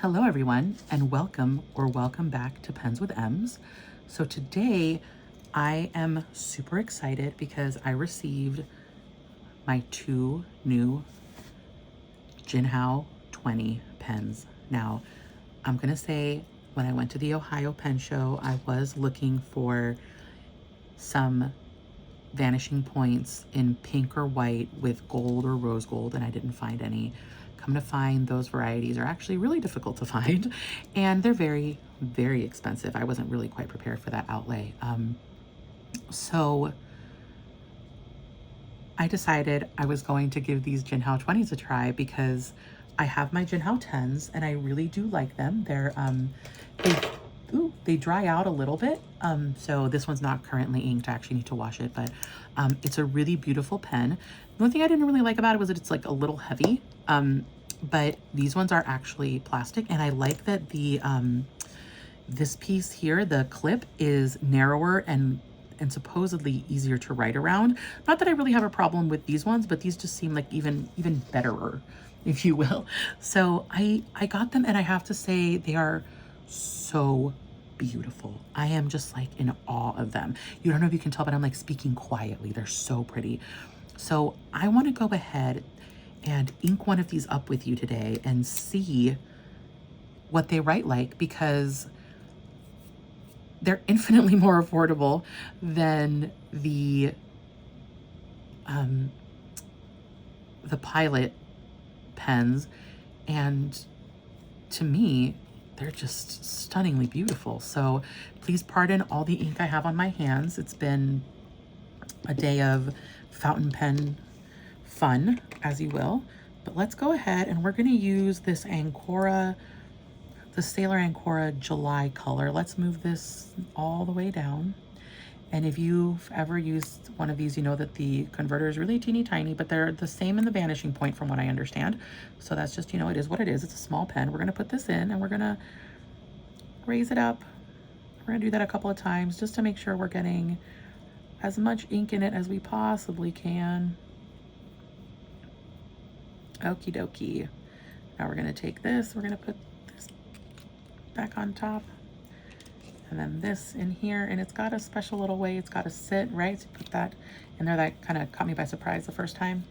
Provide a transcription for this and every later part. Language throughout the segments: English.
Hello everyone, and welcome back to Pens with M's. So today I am super excited because I received my two new Jinhao 20 pens. Now, I'm gonna say when I went to the Ohio Pen Show, I was looking for some vanishing points in pink or white with gold or rose gold, and I didn't find any. Come to find, those varieties are actually really difficult to find, and they're very, very expensive. I wasn't really quite prepared for that outlay. So I decided I was going to give these Jinhao 20s a try because I have my Jinhao 10s and I really do like them. They dry out a little bit. So this one's not currently inked. I actually need to wash it, but it's a really beautiful pen. The only thing I didn't really like about it was that it's like a little heavy. But these ones are actually plastic, and I like that the this piece here, the clip, is narrower and supposedly easier to write around. Not that I really have a problem with these ones, but these just seem like even betterer, if you will. So I got them, and I have to say they are so beautiful. I am just like in awe of them. You don't know if you can tell, but I'm like speaking quietly. They're so pretty. So I want to go ahead and ink one of these up with you today and see what they write like, because they're infinitely more affordable than the Pilot pens, and to me they're just stunningly beautiful. So please pardon all the ink I have on my hands. It's been a day of fountain pen fun, as you will, but let's go ahead and we're going to use this Ancora, the Sailor Ancora July color. Let's move this all the way down. And if you've ever used one of these, you know that the converter is really teeny tiny, but they're the same in the vanishing point from what I understand. So that's just, it is what it is. It's a small pen. We're going to put this in and we're going to raise it up. We're going to do that a couple of times just to make sure we're getting as much ink in it as we possibly can. Okie dokie. Now we're going to take this, we're going to put this back on top, and then this in here, and it's got a special little way it's got to sit, right? So put that in there. That kind of caught me by surprise the first time.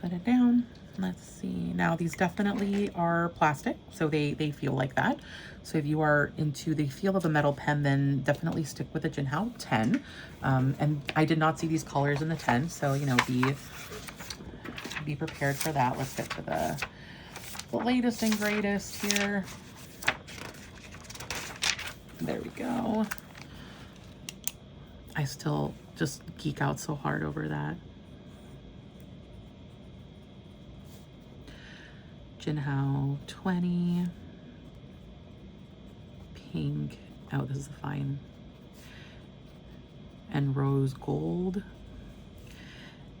Put it down. Let's see. Now these definitely are plastic, so they feel like that. So if you are into the feel of a metal pen, then definitely stick with the Jinhao 10. And I did not see these colors in the 10, so be prepared for that. Let's get to the latest and greatest here. There we go. I still just geek out so hard over that. Jinhao 20. Pink. Oh, this is a fine. And rose gold.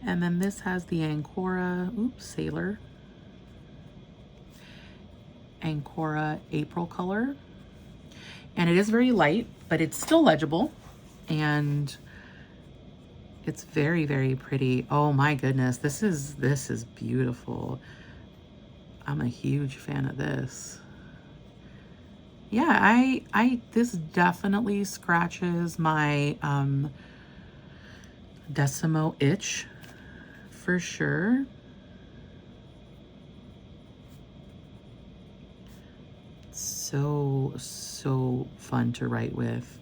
And then this has the Ancora, Sailor. Ancora April color. And it is very light, but it's still legible. And it's very, very pretty. Oh my goodness, this is beautiful. I'm a huge fan of this. Yeah, this definitely scratches my Decimo itch for sure. So fun to write with.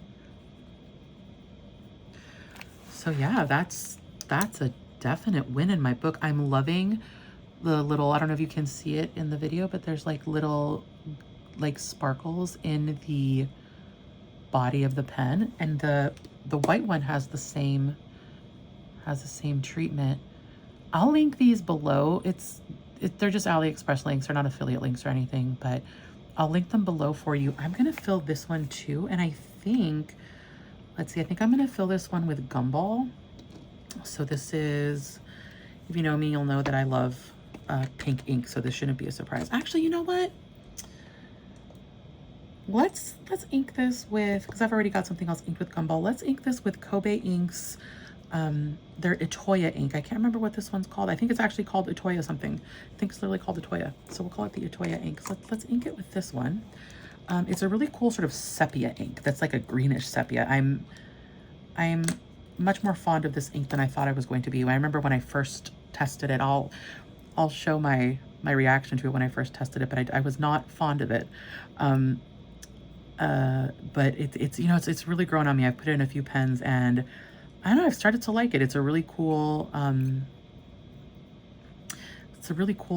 So yeah, that's a definite win in my book. I'm loving the little, I don't know if you can see it in the video, but there's like little like sparkles in the body of the pen, and the white one has the same treatment. I'll link these below. They're just AliExpress links. They're not affiliate links or anything, but I'll link them below for you. I'm gonna fill this one too, and I think, let's see, I think I'm gonna fill this one with Gumball. So this is, if you know me, you'll know that I love pink ink, so this shouldn't be a surprise. Actually, you know what? Let's ink this with, because I've already got something else inked with Gumball. Let's ink this with Kobe Inks They're Itoya ink. I can't remember what this one's called. I think it's actually called Itoya something. I think it's literally called Itoya. So we'll call it the Itoya ink. So let's ink it with this one. It's a really cool sort of sepia ink. That's like a greenish sepia. I'm much more fond of this ink than I thought I was going to be. I remember when I first tested it, I'll show my reaction to it when I first tested it, but I was not fond of it. But it's you know, it's really grown on me. I've put it in a few pens and I don't know, I've started to like it. It's a really cool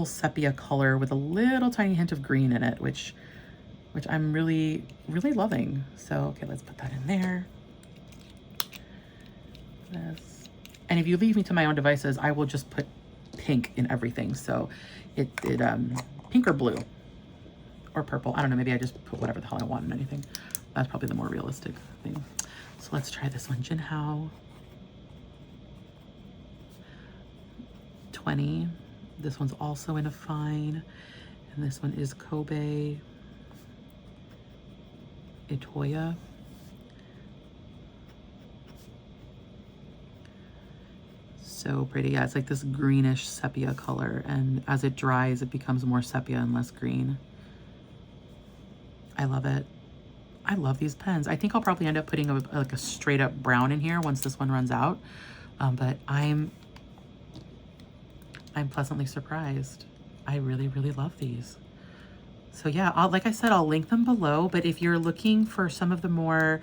sepia color with a little tiny hint of green in it, which I'm really loving. So okay, let's put that in there. This. And if you leave me to my own devices, I will just put pink in everything. So it pink or blue or purple. I don't know, maybe I just put whatever the hell I want in anything. That's probably the more realistic thing. So let's try this one, Jinhao 20. This one's also in a fine. And this one is Kobe Itoya. So pretty. Yeah, it's like this greenish sepia color, and as it dries it becomes more sepia and less green. I love it. I love these pens. I think I'll probably end up putting like a straight up brown in here once this one runs out, but I'm pleasantly surprised. I really love these. So yeah, like I said, I'll link them below, but if you're looking for some of the more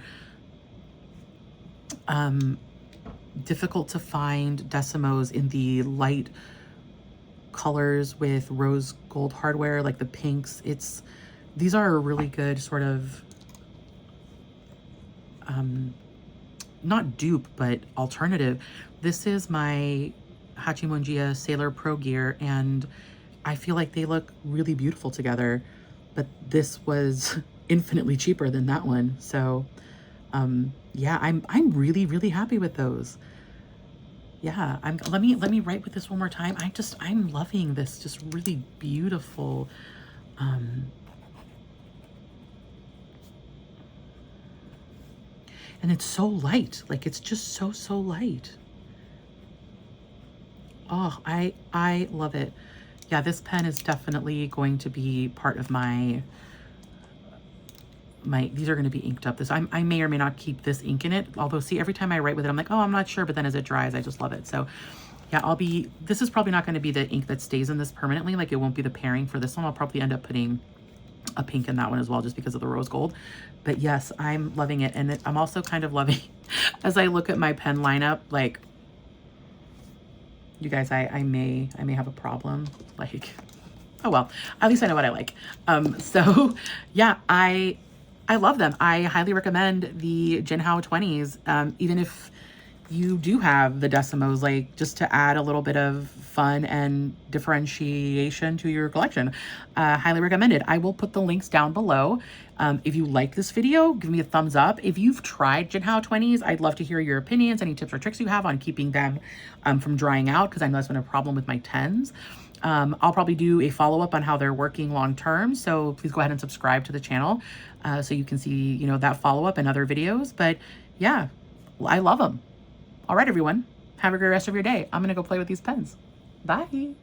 difficult to find decimos in the light colors with rose gold hardware, like the pinks, these are a really good sort of not dupe but alternative. This is my Hachimonjia Sailor Pro Gear, and I feel like they look really beautiful together, but this was infinitely cheaper than that one. So yeah, I'm really happy with those. Yeah, let me write with this one more time. I'm loving this just really beautiful and it's so light. Like it's just so light. Oh, I love it. Yeah, this pen is definitely going to be part of my these are going to be inked up. I may or may not keep this ink in it. Although see, every time I write with it, I'm like, oh, I'm not sure. But then as it dries, I just love it. So yeah, this is probably not going to be the ink that stays in this permanently. Like it won't be the pairing for this one. I'll probably end up putting a pink in that one as well, just because of the rose gold. But yes, I'm loving it. And I'm also kind of loving, as I look at my pen lineup, like, you guys, I may have a problem. Like, oh well, at least I know what I like. So yeah, I love them. I highly recommend the Jinhao 20s, even if you do have the decimos, like just to add a little bit of fun and differentiation to your collection. Highly recommended. I will put the links down below. If you like this video, give me a thumbs up. If you've tried Jinhao 20s, I'd love to hear your opinions, any tips or tricks you have on keeping them from drying out, because I know that's been a problem with my 10s. I'll probably do a follow-up on how they're working long-term, so please go ahead and subscribe to the channel so you can see, you know, that follow-up and other videos. But yeah, I love them. All right, everyone, have a great rest of your day. I'm gonna go play with these pens. Bye.